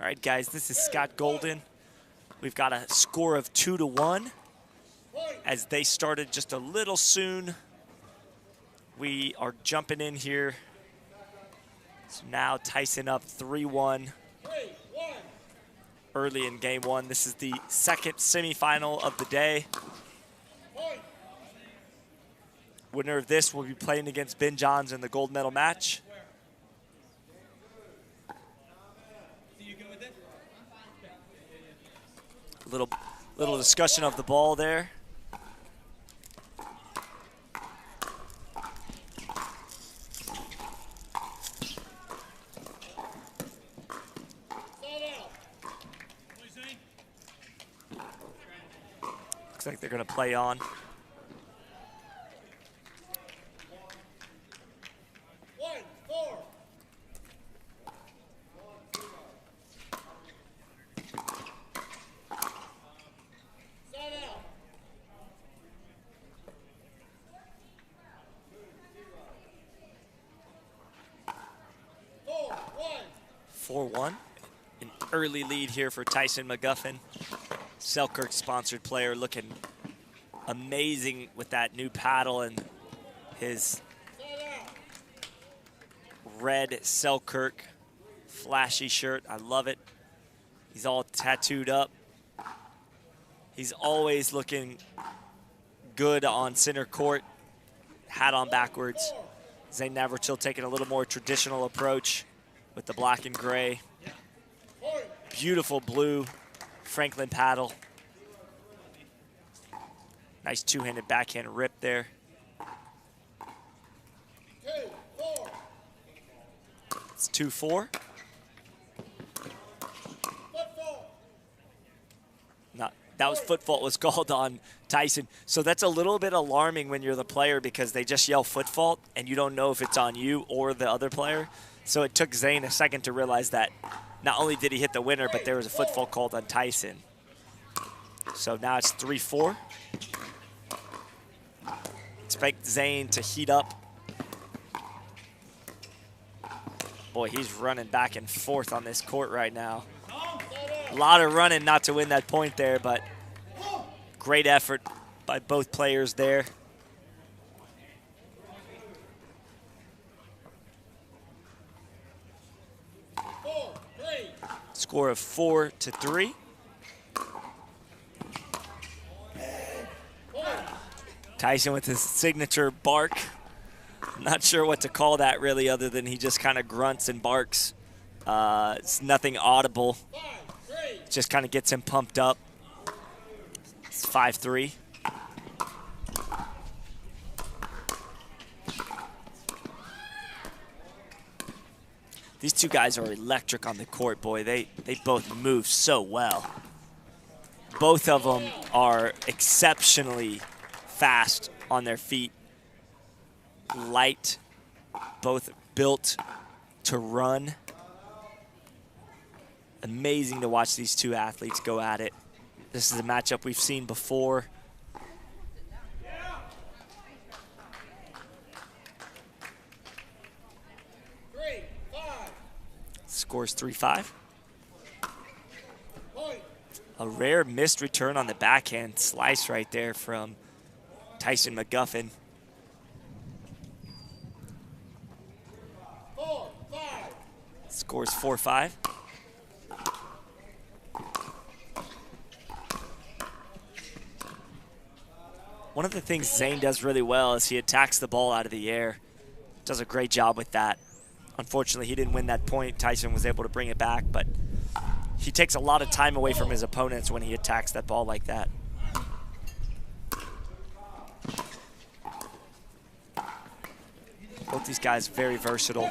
All right, guys, this is Scott Golden. We've got a score of 2-1 as they started just a little soon. We are jumping in here. So now Tyson up 3-1 early in game one. This is the second semifinal of the day. Winner of this will be playing against Ben Johns in the gold medal match. Little discussion of the ball there. Looks like they're going to play on. An early lead here for Tyson McGuffin. Selkirk-sponsored player looking amazing with that new paddle and his red Selkirk flashy shirt. I love it. He's all tattooed up. He's always looking good on center court, hat on backwards. Zane Navratil taking a little more traditional approach with the black and gray. Beautiful blue Franklin paddle. Nice two-handed backhand rip there. It's 2-4. That was foot fault was called on Tyson. So that's a little bit alarming when you're the player because they just yell foot fault and you don't know if it's on you or the other player. So it took Zane a second to realize that not only did he hit the winner, but there was a foot fault called on Tyson. So now it's 3-4. Expect Zane to heat up. Boy, he's running back and forth on this court right now. A lot of running not to win that point there, but great effort by both players there. Score of 4-3. Tyson with his signature bark. I'm not sure what to call that really other than he just kind of grunts and barks. It's nothing audible. Just kind of gets him pumped up. It's 5-3. These two guys are electric on the court, boy. They both move so well. Both of them are exceptionally fast on their feet. Light, both built to run. Amazing to watch these two athletes go at it. This is a matchup we've seen before. Scores 3-5. A rare missed return on the backhand slice right there from Tyson McGuffin. Scores 4-5. One of the things Zane does really well is he attacks the ball out of the air. Does a great job with that. Unfortunately, he didn't win that point. Tyson was able to bring it back, but he takes a lot of time away from his opponents when he attacks that ball like that. Both these guys very versatile.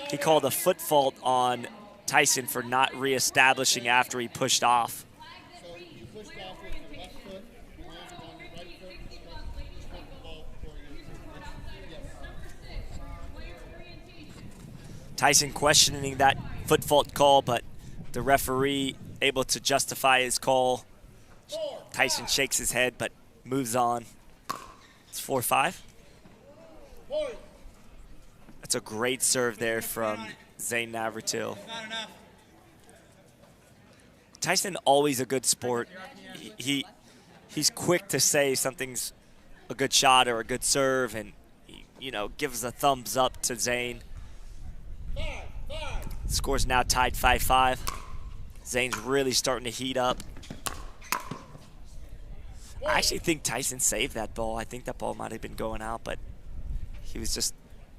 He called a foot fault on Tyson for not reestablishing after he pushed off. So you pushed off with your left foot, you landed on your right foot, you struck the ball for you. Yes. Tyson questioning that foot fault call, but the referee able to justify his call. Tyson shakes his head, but moves on. It's 4-5. That's a great serve there from Zane Navratil. Tyson, always a good sport. He's quick to say something's a good shot or a good serve, and you know, gives a thumbs up to Zane. Score's now tied 5-5. Zane's really starting to heat up. I actually think Tyson saved that ball. I think that ball might have been going out, but he was just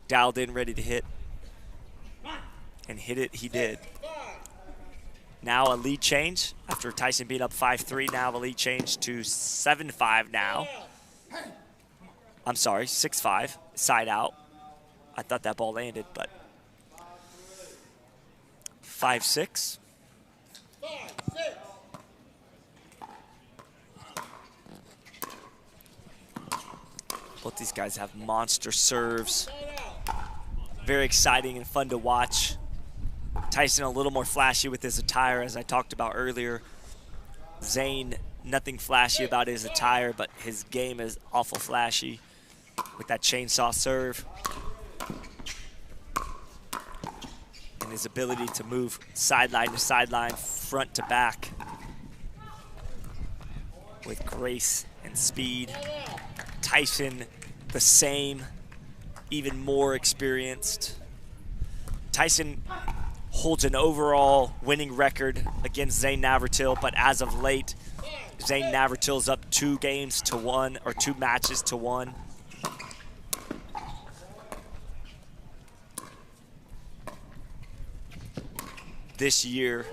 dialed in, ready to hit. And hit it, he did. Now a lead change. After Tyson beat up 5-3, now a lead change to 7-5 now. I'm sorry, 6-5, side out. I thought that ball landed, but 5-6. Both these guys have monster serves. Very exciting and fun to watch. Tyson a little more flashy with his attire, as I talked about earlier. Zane, nothing flashy about his attire, but his game is awful flashy with that chainsaw serve. And his ability to move sideline to sideline, front to back with grace and speed. Tyson, the same, even more experienced. Tyson holds an overall winning record against Zane Navratil, but as of late, Zane Navratil's up 2 games to 1, or 2 matches to 1. This year,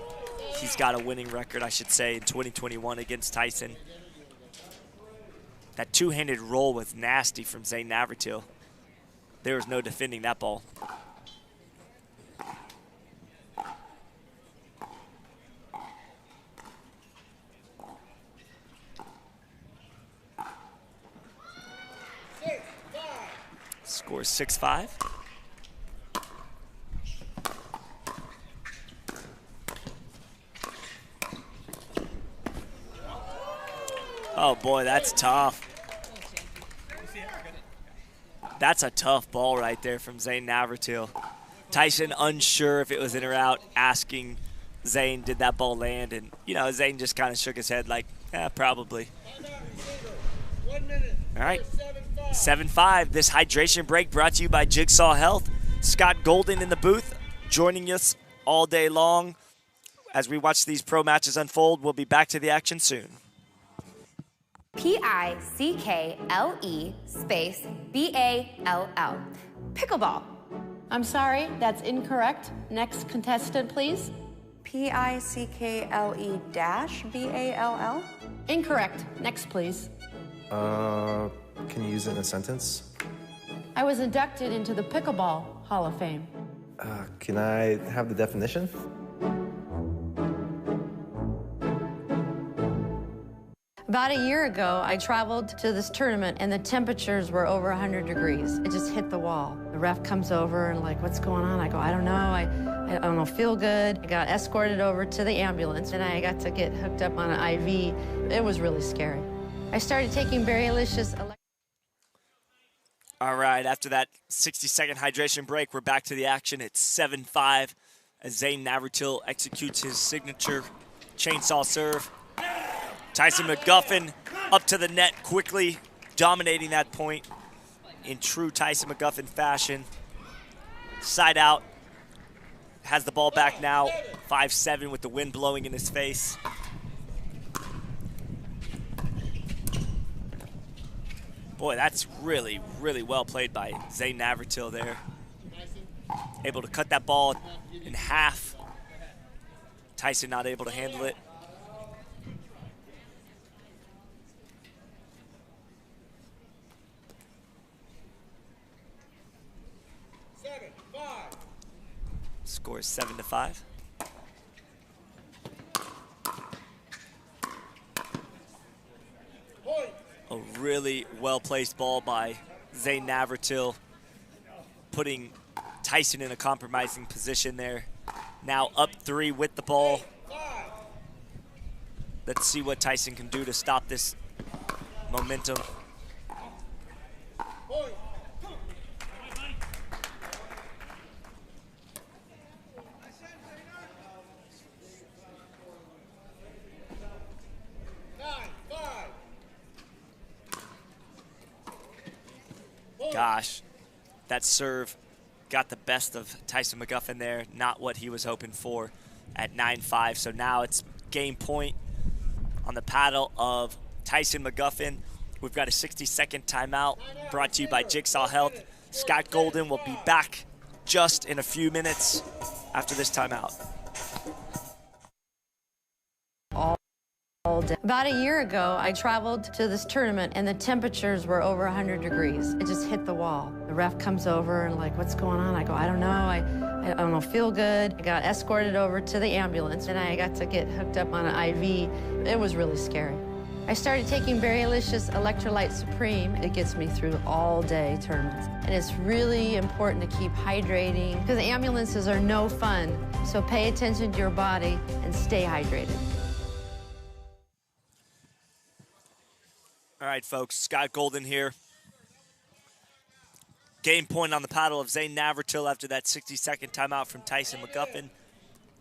he's got a winning record, I should say, in 2021 against Tyson. That two-handed roll was nasty from Zane Navratil. There was no defending that ball. Score 6-5. Oh boy, that's tough. That's a tough ball right there from Zane Navratil. Tyson unsure if it was in or out, asking Zane, did that ball land? And, you know, Zane just kind of shook his head like, yeah, probably. 1 minute. All right, 7-5. This hydration break brought to you by Jigsaw Health. Scott Golden in the booth, joining us all day long as we watch these pro matches unfold. We'll be back to the action soon. P-I-C-K-L-E space B-A-L-L. Pickleball. I'm sorry, that's incorrect. Next contestant, please. P-I-C-K-L-E dash B-A-L-L. Incorrect. Next, please. Can you use it in a sentence? I was inducted into the Pickleball Hall of Fame. Can I have the definition? About a year ago, I traveled to this tournament and the temperatures were over 100 degrees. It just hit the wall. The ref comes over and like, what's going on? I go, I don't know. I don't feel good. I got escorted over to the ambulance and I got to get hooked up on an IV. It was really scary. I started taking Berrylicious. All right, after that 60-second hydration break, we're back to the action. It's 7-5 as Zane Navratil executes his signature chainsaw serve. Tyson McGuffin up to the net quickly, dominating that point in true Tyson McGuffin fashion. Side out, has the ball back now, 5-7 with the wind blowing in his face. Boy, that's really, really well played by Zane Navratil there. Able to cut that ball in half. Tyson not able to handle it. Score is 7-5. A really well-placed ball by Zane Navratil, putting Tyson in a compromising position there. Now up 3 with the ball. Let's see what Tyson can do to stop this momentum. Gosh, that serve got the best of Tyson McGuffin there. Not what he was hoping for at 9-5. So now it's game point on the paddle of Tyson McGuffin. We've got a 60-second timeout brought to you by Jigsaw Health. Scott Golden will be back just in a few minutes after this timeout. All day. About a year ago, I traveled to this tournament and the temperatures were over 100 degrees. It just hit the wall. The ref comes over and like, what's going on? I go, I don't know. I don't feel good. I got escorted over to the ambulance and I got to get hooked up on an IV. It was really scary. I started taking Berrylicious Electrolyte Supreme. It gets me through all day tournaments. And it's really important to keep hydrating because ambulances are no fun. So pay attention to your body and stay hydrated. All right, folks, Scott Golden here. Game point on the paddle of Zane Navratil after that 60-second timeout from Tyson McGuffin.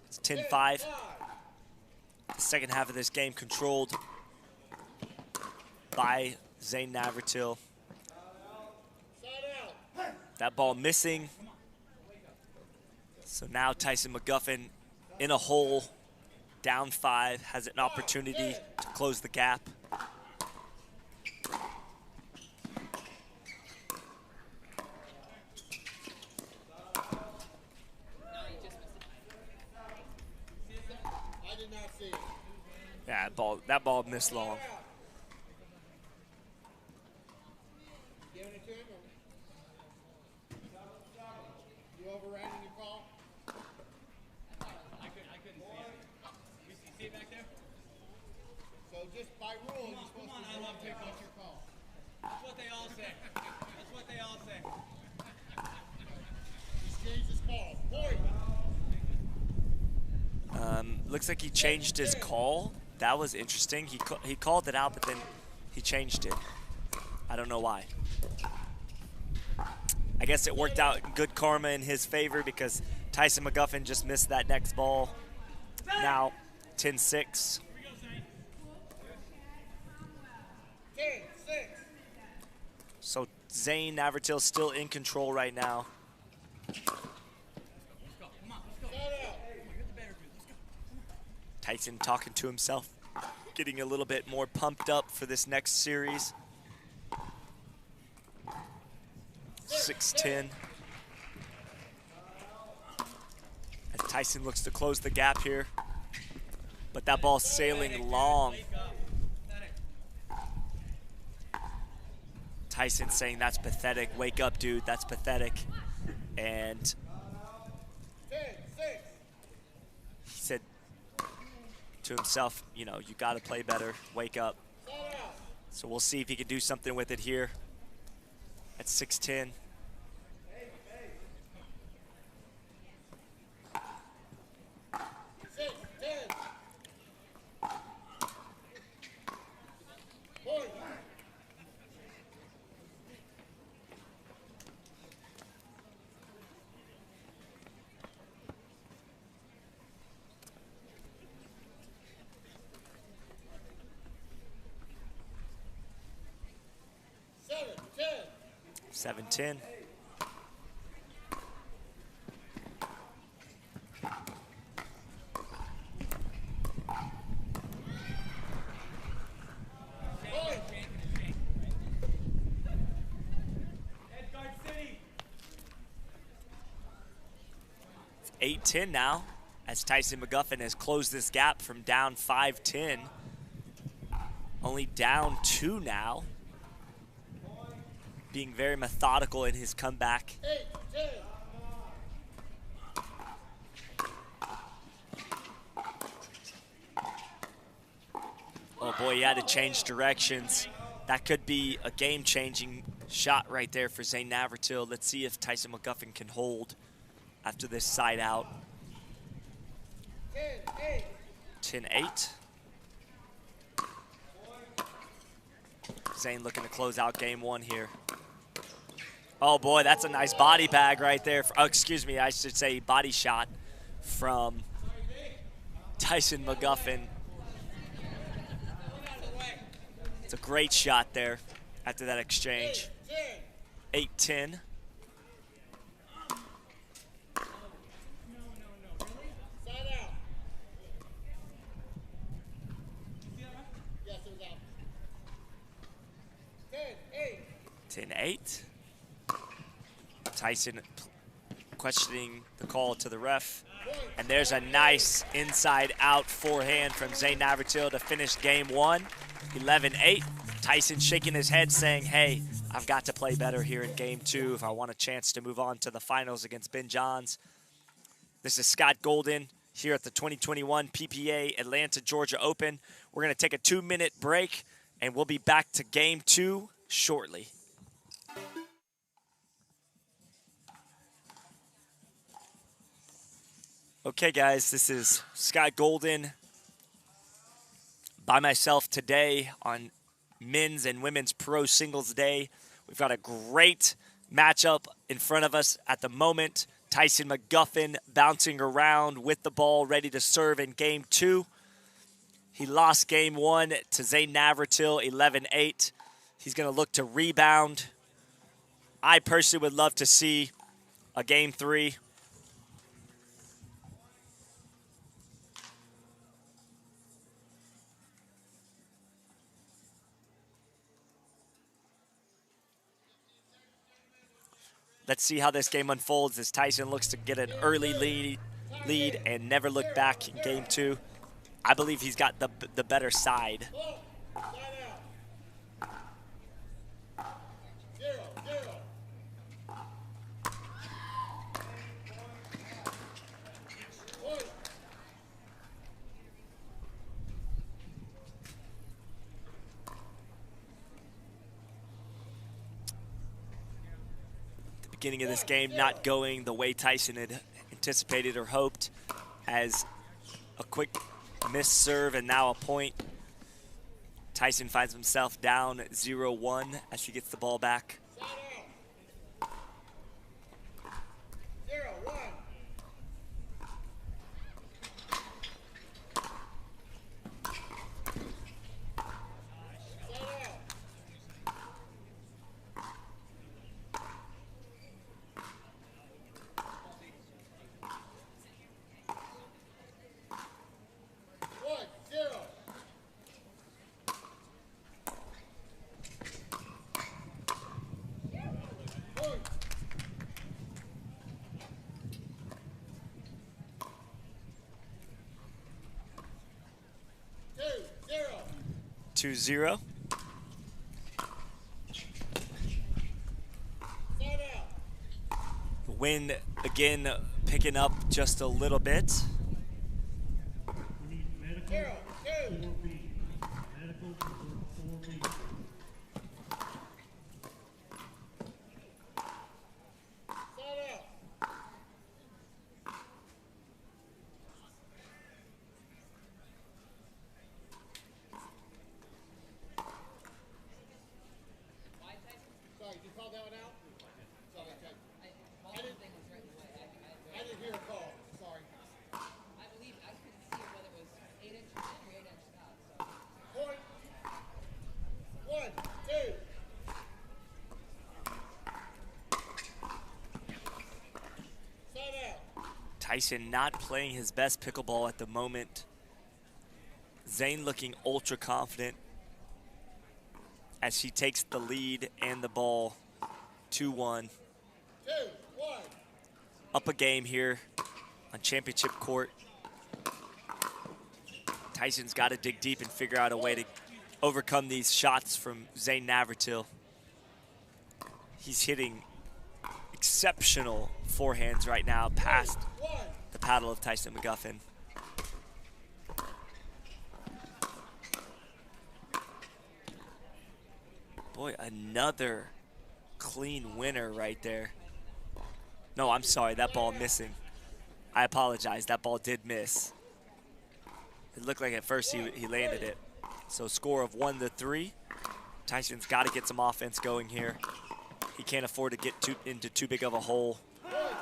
It's 10-5. The second half of this game controlled by Zane Navratil. That ball missing. So now Tyson McGuffin in a hole, down 5, has an opportunity to close the gap. Yeah, that ball missed long. You overran your call? I couldn't see it. You see it back there? So just by rule, you're supposed to love pick up your call. That's what they all say. That's what they all say. He's changed his call. Point. Looks like he changed his call. That was interesting. He called it out, but then he changed it. I don't know why. I guess it worked out good karma in his favor because Tyson McGuffin just missed that next ball. Now 10-6. 10-6. So Zane Navratil still in control right now. Tyson talking to himself, getting a little bit more pumped up for this next series. 6-10. As Tyson looks to close the gap here. But that ball's sailing long. Tyson saying that's pathetic. Wake up, dude, that's pathetic. And he said to himself, you know, you gotta play better, wake up. So we'll see if he can do something with it here at 6-10. Seven, 10. It's 8-10 now, as Tyson McGuffin has closed this gap from down 5-10. Only down 2 now. Being very methodical in his comeback. Boy, he had to change directions. That could be a game-changing shot right there for Zane Navratil. Let's see if Tyson McGuffin can hold after this side out. 10-8. Zane looking to close out game one here. Oh boy, that's a nice body bag right there. Oh, excuse me, I should say body shot from Tyson McGuffin. It's a great shot there after that exchange. 8-10. Yes, it was out. 10-8. Tyson questioning the call to the ref. And there's a nice inside-out forehand from Zane Navratil to finish game one. 11-8. Tyson shaking his head saying, hey, I've got to play better here in game two if I want a chance to move on to the finals against Ben Johns. This is Scott Golden here at the 2021 PPA Atlanta, Georgia Open. We're going to take a 2-minute break, and we'll be back to game two shortly. Okay, guys, this is Scott Golden by myself today on Men's and Women's Pro Singles Day. We've got a great matchup in front of us at the moment. Tyson McGuffin bouncing around with the ball, ready to serve in game two. He lost game one to Zane Navratil, 11-8. He's going to look to rebound. I personally would love to see a game three. Let's see how this game unfolds as Tyson looks to get an early lead and never look back in game two. I believe he's got the better side. Beginning of this game not going the way Tyson had anticipated or hoped, as a quick missed serve and now a point. Tyson finds himself down 0-1 as he gets the ball back. 0-1. Two zero. The wind again picking up just a little bit. Tyson not playing his best pickleball at the moment. Zane looking ultra confident as he takes the lead and the ball 2-1. Up a game here on championship court. Tyson's got to dig deep and figure out a way to overcome these shots from Zane Navratil. He's hitting exceptional forehands right now past the paddle of Tyson McGuffin. Boy, another clean winner right there. No, I'm sorry, that ball missing. I apologize, that ball did miss. It looked like at first he landed it. So score of 1-3. Tyson's got to get some offense going here. He can't afford to get into too big of a hole.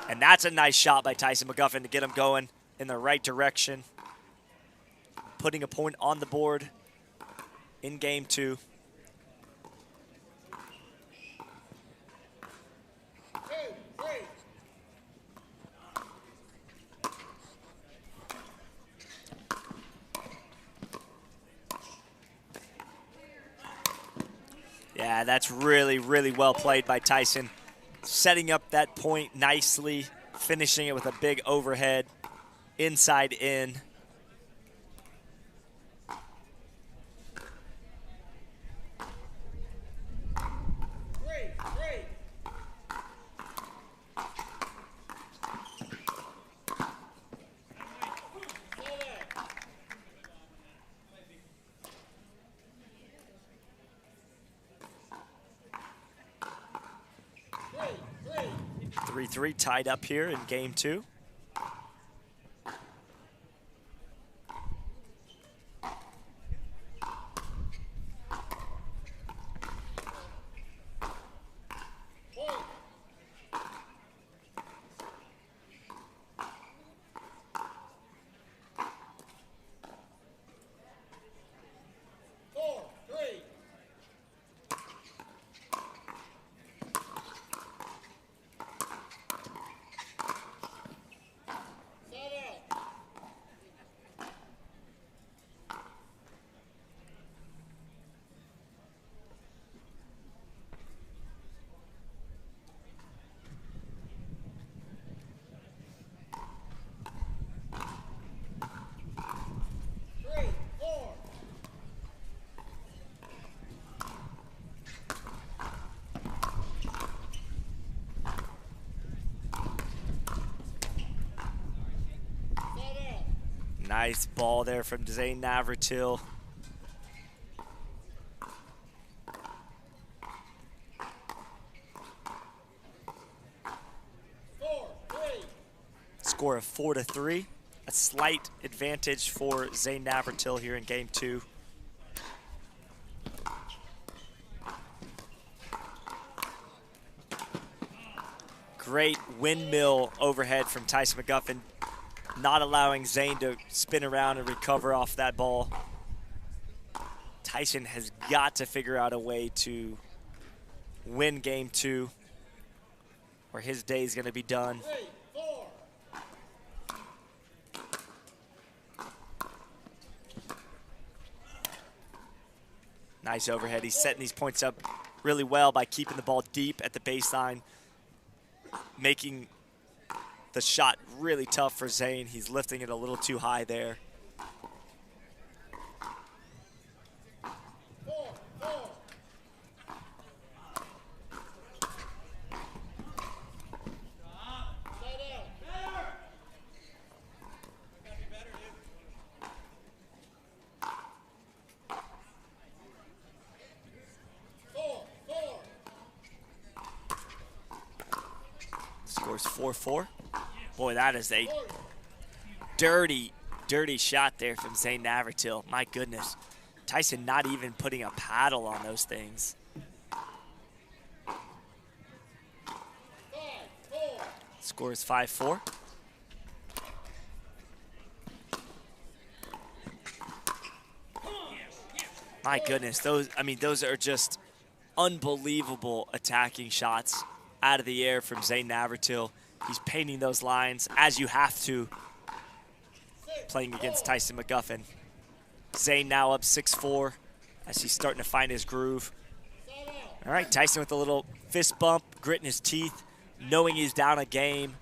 And that's a nice shot by Tyson McGuffin to get him going in the right direction. Putting a point on the board in game 2. Yeah, that's really, really well played by Tyson. Setting up that point nicely, finishing it with a big overhead, inside in. Three tied up here in game 2. Nice ball there from Zane Navratil. Score of 4-3. A slight advantage for Zane Navratil here in game 2. Great windmill overhead from Tyson McGuffin, not allowing Zane to spin around and recover off that ball. Tyson has got to figure out a way to win game 2 or his day is going to be done. Nice overhead. He's setting these points up really well by keeping the ball deep at the baseline, making the shot really tough for Zane. He's lifting it a little too high there. Scores 4-4. Boy, that is a dirty, dirty shot there from Zane Navratil. My goodness. Tyson not even putting a paddle on those things. Score is 5-4. My goodness, those are just unbelievable attacking shots out of the air from Zane Navratil. He's painting those lines as you have to playing against Tyson McGuffin. Zane now up 6-4 as he's starting to find his groove. All right, Tyson with a little fist bump, gritting his teeth, knowing he's down a game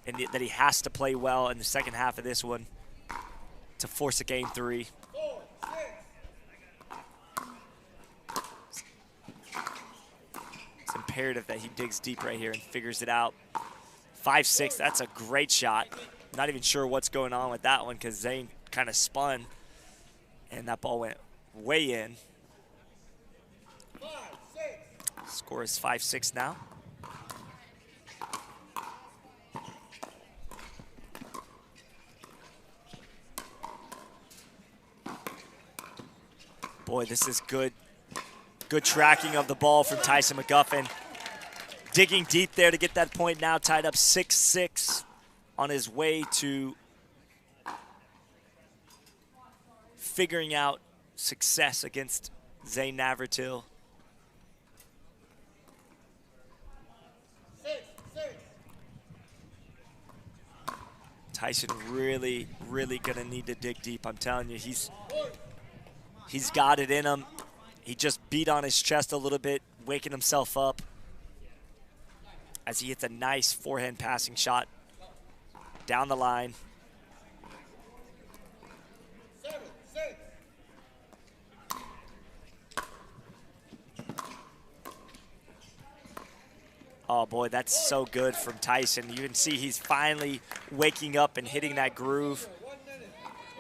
and that he has to play well in the second half of this one to force a game 3. It's imperative that he digs deep right here and figures it out. 5-6, that's a great shot. Not even sure what's going on with that one because Zane kind of spun and that ball went way in. 5-6. Score is 5-6 now. Boy, this is good. Good tracking of the ball from Tyson McGuffin. Digging deep there to get that point, now tied up 6-6 on his way to figuring out success against Zane Navratil. Tyson really, really gonna need to dig deep. I'm telling you, he's got it in him. He just beat on his chest a little bit, waking himself up as he hits a nice forehand passing shot down the line. Oh boy, that's so good from Tyson. You can see he's finally waking up and hitting that groove.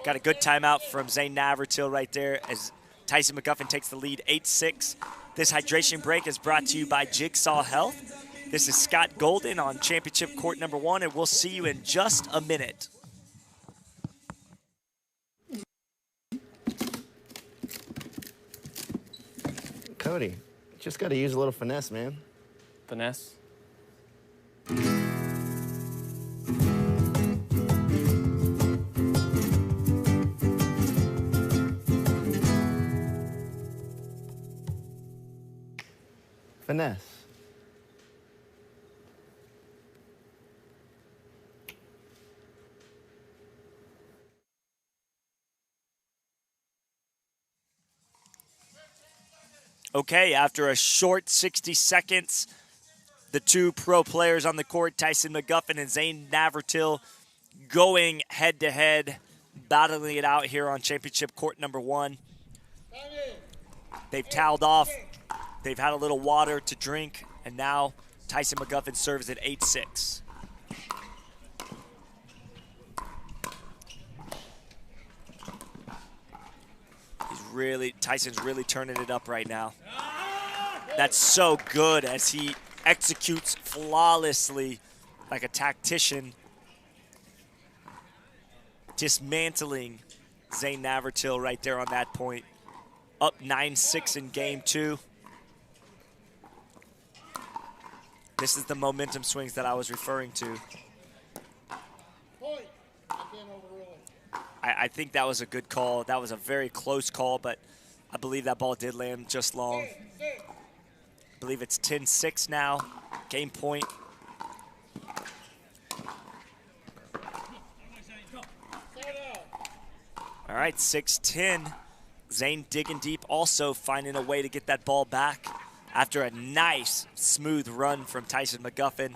Got a good timeout from Zane Navratil right there as Tyson McGuffin takes the lead 8-6. This hydration break is brought to you by Jigsaw Health. This is Scott Golden on championship court number 1, and we'll see you in just a minute. Cody, just got to use a little finesse, man. Finesse? Finesse. Okay, after a short 60 seconds, the two pro players on the court, Tyson McGuffin and Zane Navratil, going head-to-head, battling it out here on championship court number 1. They've toweled off. They've had a little water to drink, and now Tyson McGuffin serves at 8-6. Tyson's really turning it up right now. That's so good as he executes flawlessly like a tactician, dismantling Zane Navratil right there on that point. Up 9-6 in game 2. This is the momentum swings that I was referring to. I think that was a good call. That was a very close call, but I believe that ball did land just long. I believe it's 10-6 now. Game point. All right, 6-10. Zane digging deep, also finding a way to get that ball back after a nice, smooth run from Tyson McGuffin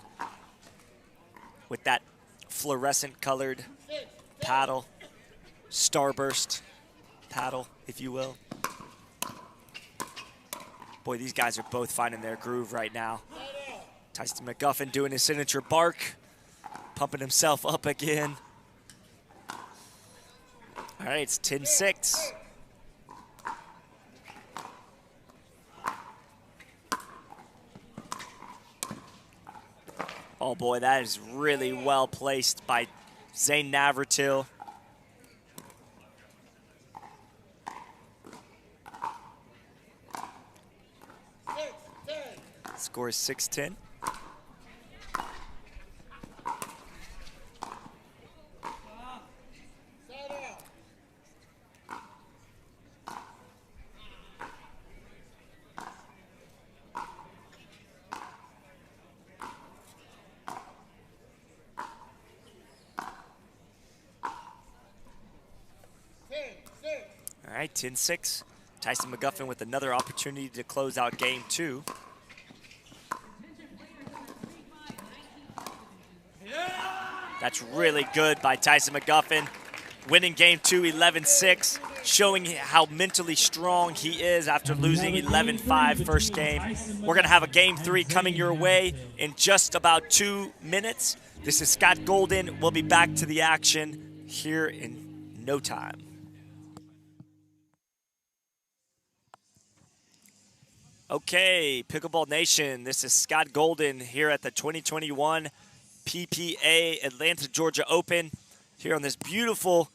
with that fluorescent-colored paddle, starburst paddle, if you will. Boy, these guys are both finding their groove right now. Tyson McGuffin doing his signature bark, pumping himself up again. All right, it's 10-6. Oh boy, that is really well placed by Zane Navratil. Score is 6-10. All right, 10-6. Tyson McGuffin with another opportunity to close out game 2. That's really good by Tyson McGuffin. Winning game 2, 11-6, showing how mentally strong he is after losing 11-5 first game. We're gonna have a game 3 coming your way in just about 2 minutes. This is Scott Golden. We'll be back to the action here in no time. Okay, Pickleball Nation, this is Scott Golden here at the 2021 PPA Atlanta, Georgia Open here on this beautiful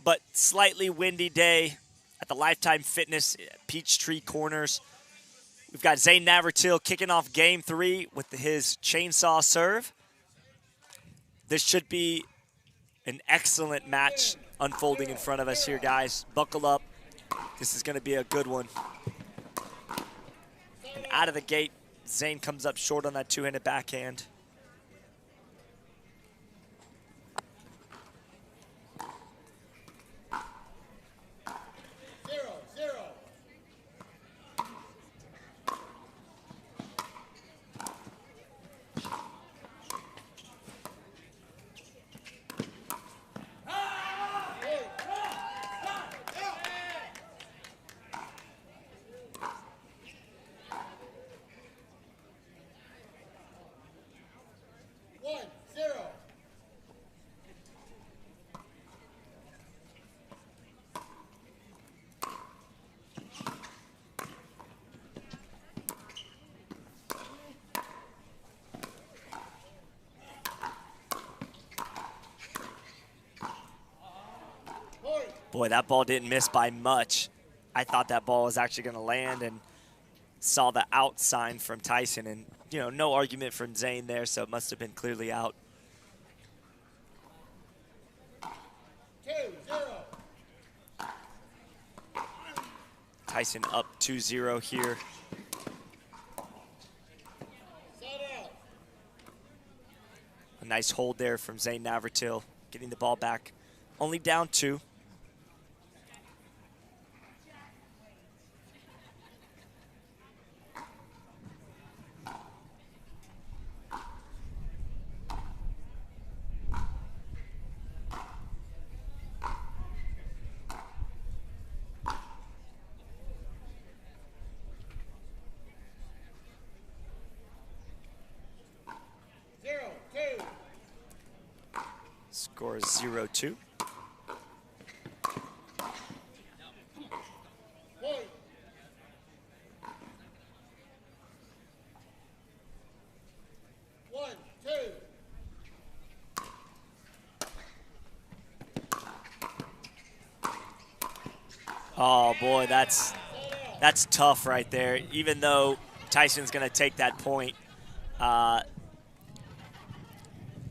but slightly windy day at the Lifetime Fitness Peachtree Corners. We've got Zane Navratil kicking off game 3 with his chainsaw serve. This should be an excellent match unfolding in front of us here, guys. Buckle up. This is going to be a good one. And out of the gate, Zane comes up short on that two-handed backhand. Boy, that ball didn't miss by much. I thought that ball was actually going to land and saw the out sign from Tyson. And, you know, no argument from Zane there, so it must have been clearly out. 2-0. Tyson up 2-0 here. A nice hold there from Zane Navratil, getting the ball back. Only down 2. Score is 0-2. Oh boy, that's tough right there. Even though Tyson's going to take that point,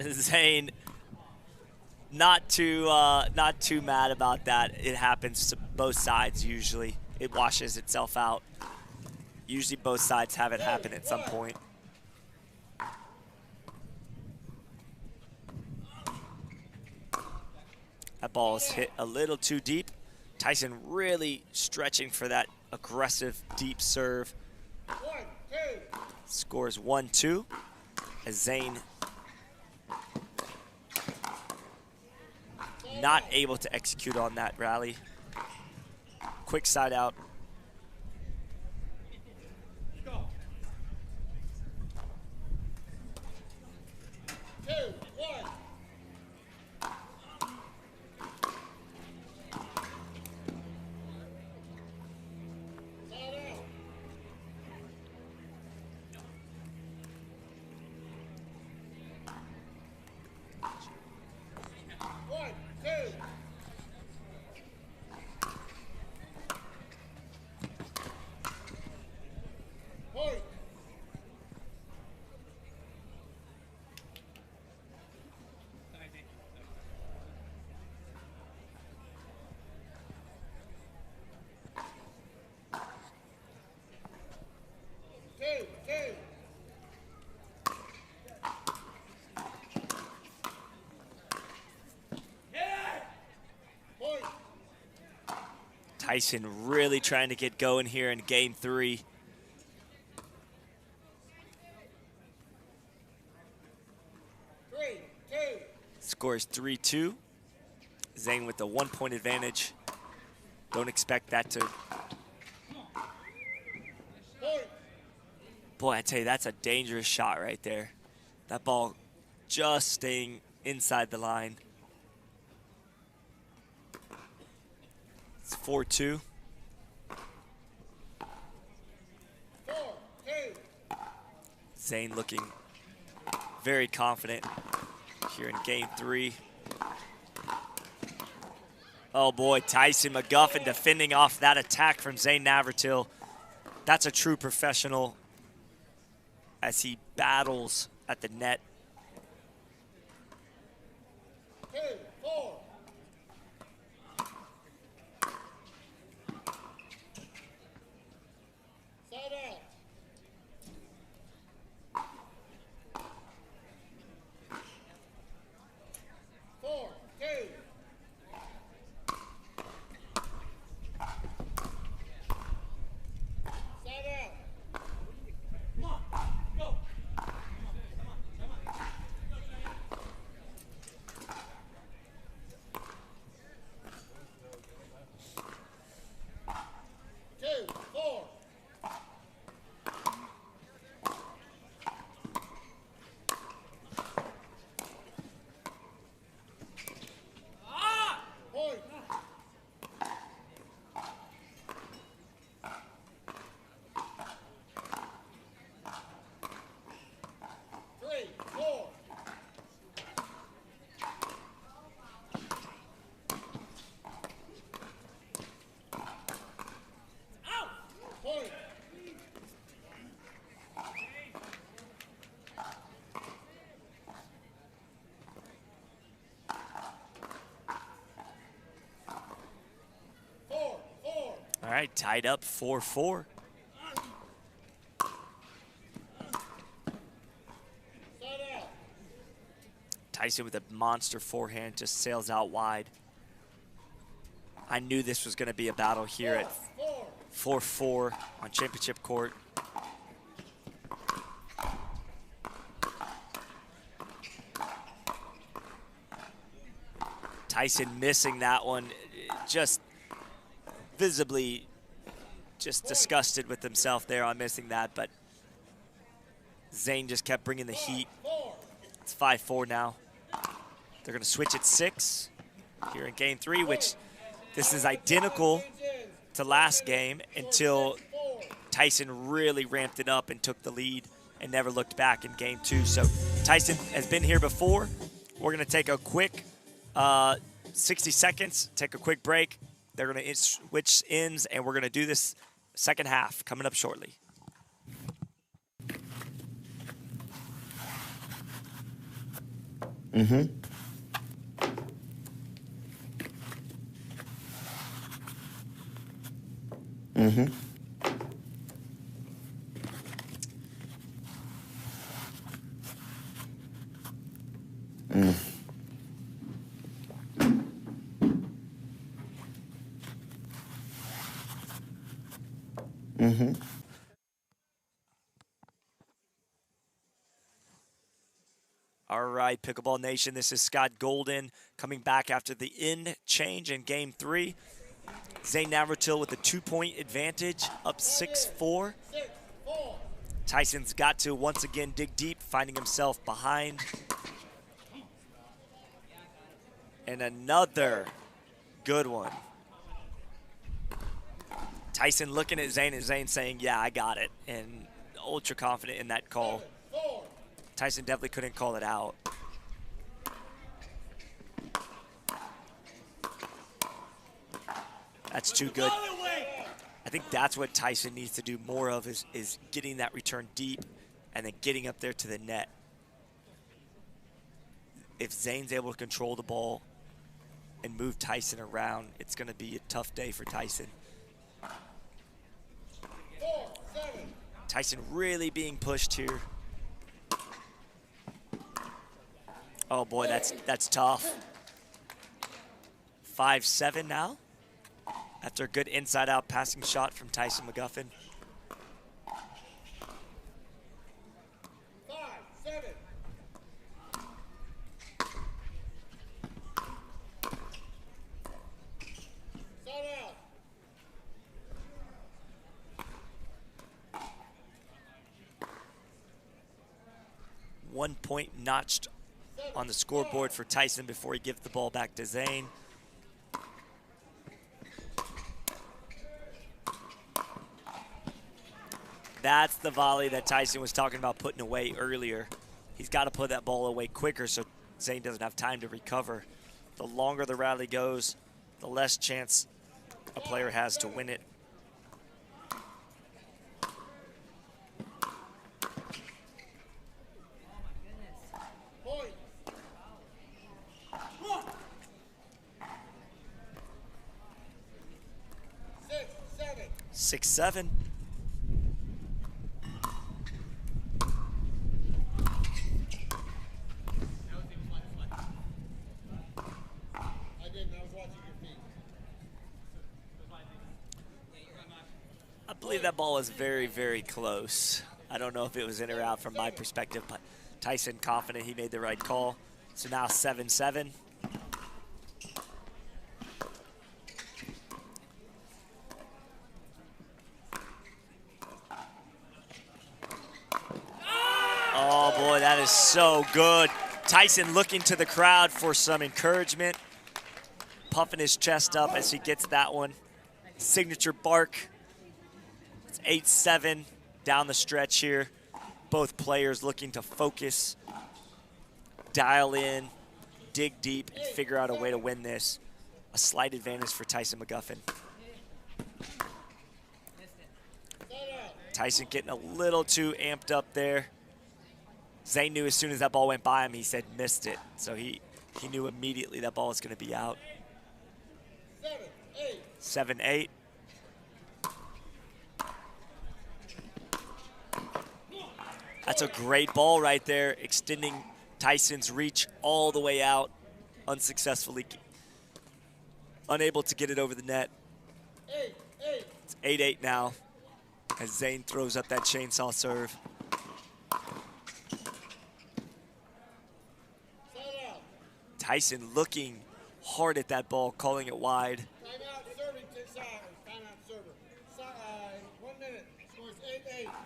Zane not too mad about that. It happens to both sides usually. It washes itself out. Usually both sides have it happen at some point. That ball is hit a little too deep. Tyson really stretching for that aggressive deep serve. Scores 1-2 as Zane not able to execute on that rally. Quick side out. Tyson really trying to get going here in game 3. Scores 3-2. Zane with the 1-point advantage. Don't expect that to... Boy, I tell you, that's a dangerous shot right there. That ball just staying inside the line. It's 4-2. 4. Zane looking very confident here in game 3. Oh boy, Tyson McGuffin defending off that attack from Zane Navratil. That's a true professional as he battles at the net. 2, 4. Side out. 4, 2. Side out. Come on, go. Come on. 2, 4. Point. 3, 4. Out. Point. 4, 4. All right, tied up 4-4. Side out. Tyson with a monster forehand just sails out wide. I knew this was going to be a battle here at 4-4 on championship court. Tyson missing that one, just visibly just disgusted with himself there on missing that, but Zane just kept bringing the heat. It's 5-4 now. They're going to switch at 6 here in game 3, which this is identical to last game until Tyson really ramped it up and took the lead and never looked back in game 2. So Tyson has been here before. We're going to take a quick 60 seconds, take a quick break. They're going to switch ends, and we're going to do this second half coming up shortly. Mm-hmm. Mm-hmm. Mm. Mm-hmm. All right, Pickleball Nation, this is Scott Golden coming back after the end change in game 3. Zane Navratil with a 2-point advantage, up 6-4. Tyson's got to once again dig deep, finding himself behind. And another good one. Tyson looking at Zane and Zane saying, yeah, I got it. And ultra confident in that call. Tyson definitely couldn't call it out. That's too good. I think that's what Tyson needs to do more of is getting that return deep and then getting up there to the net. If Zane's able to control the ball and move Tyson around, it's going to be a tough day for Tyson. Tyson really being pushed here. Oh boy, that's tough. 5-7 now. After a good inside-out passing shot from Tyson McGuffin. 5-7. Side out. 1 point notched on the scoreboard for Tyson before he gives the ball back to Zane. That's the volley that Tyson was talking about putting away earlier. He's got to put that ball away quicker so Zane doesn't have time to recover. The longer the rally goes, the less chance a player has to win it. Point. 6-7. I believe that ball was very, very close. I don't know if it was in or out from my perspective, but Tyson confident he made the right call. So now 7-7. Oh boy, that is so good. Tyson looking to the crowd for some encouragement, puffing his chest up as he gets that one. Signature bark. It's 8-7 down the stretch here. Both players looking to focus, dial in, dig deep, and figure out a way to win this. A slight advantage for Tyson McGuffin. Tyson getting a little too amped up there. Zane knew as soon as that ball went by him, he said missed it. So he knew immediately that ball was going to be out. 7-8. That's a great ball right there, extending Tyson's reach all the way out, unsuccessfully, unable to get it over the net. It's 8-8 now as Zane throws up that chainsaw serve. Tyson looking hard at that ball, calling it wide.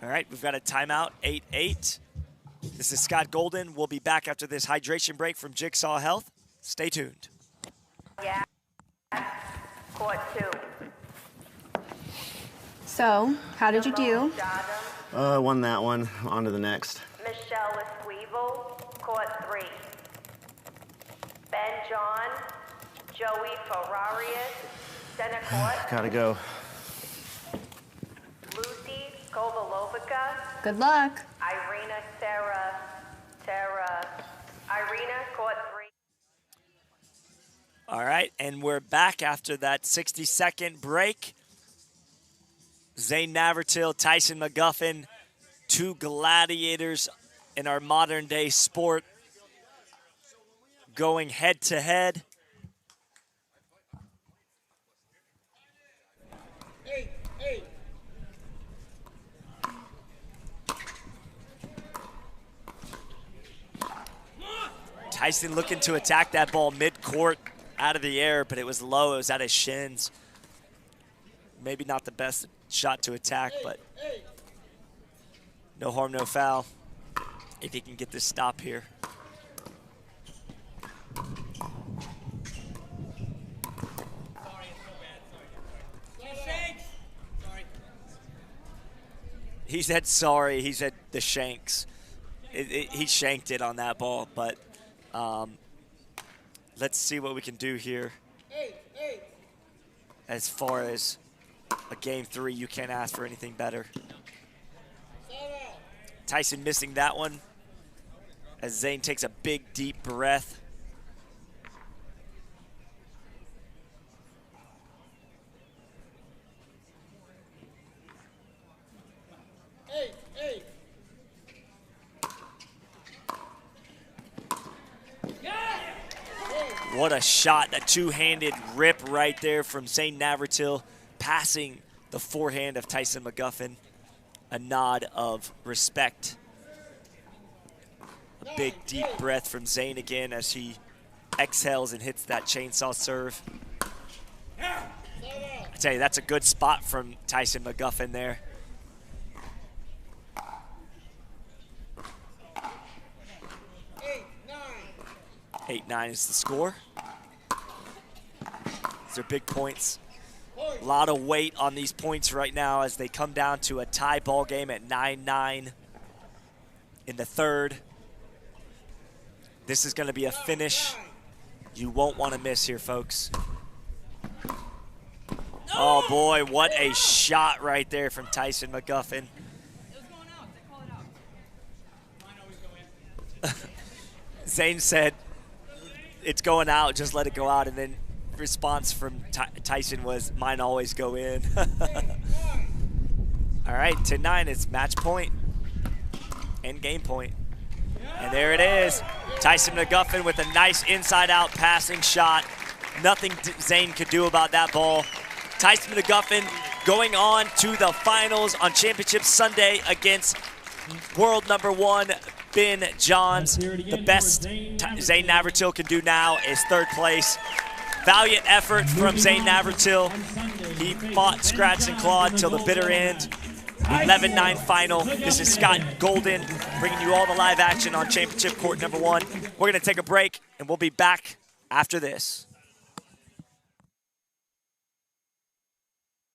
All right, we've got a timeout, 8-8. This is Scott Golden. We'll be back after this hydration break from Jigsaw Health. Stay tuned. Yeah. Court 2. So, how did you do? Won that one. On to the next. Michelle Esquivel, Court 3. Ben John, Joey Ferrarius, Center Court. Gotta go. Lucy Kovalovica, Good luck. Irina Irina, Court 3. All right, and we're back after that 60-second break. Zane Navratil, Tyson McGuffin, two gladiators in our modern day sport, going head to head. Tyson looking to attack that ball mid-court out of the air, but it was low. It was at his shins. Maybe not the best shot to attack, but no harm, no foul if he can get this stop here. He said sorry. He said the shanks. He shanked it on that ball, but let's see what we can do here. As far as a game 3, you can't ask for anything better. Tyson missing that one as Zane takes a big, deep breath. What a shot, that two-handed rip right there from Zane Navratil, passing the forehand of Tyson McGuffin. A nod of respect. A big, deep breath from Zane again as he exhales and hits that chainsaw serve. I tell you, that's a good spot from Tyson McGuffin there. 8-9 is the score. These are big points A lot of weight on these points right now as they come down to a tie ball game at 9-9 in the third. This is going to be a finish you won't want to miss here, folks. Oh, boy, what a shot right there from Tyson McGuffin. Zane said, it's going out, just let it go out. And then response from Tyson was, mine always go in. All right, 10-9, it's match point and game point. And there it is. Tyson McGuffin with a nice inside-out passing shot. Nothing Zane could do about that ball. Tyson McGuffin going on to the finals on Championship Sunday against world #1 Ben Johns. The best Zane Navratil can do now is third place. Valiant effort from Zane Navratil. He fought, scratched, and clawed till the bitter end. 11-9 final. This is Scott Golden bringing you all the live action on Championship Court #1. We're going to take a break, and we'll be back after this.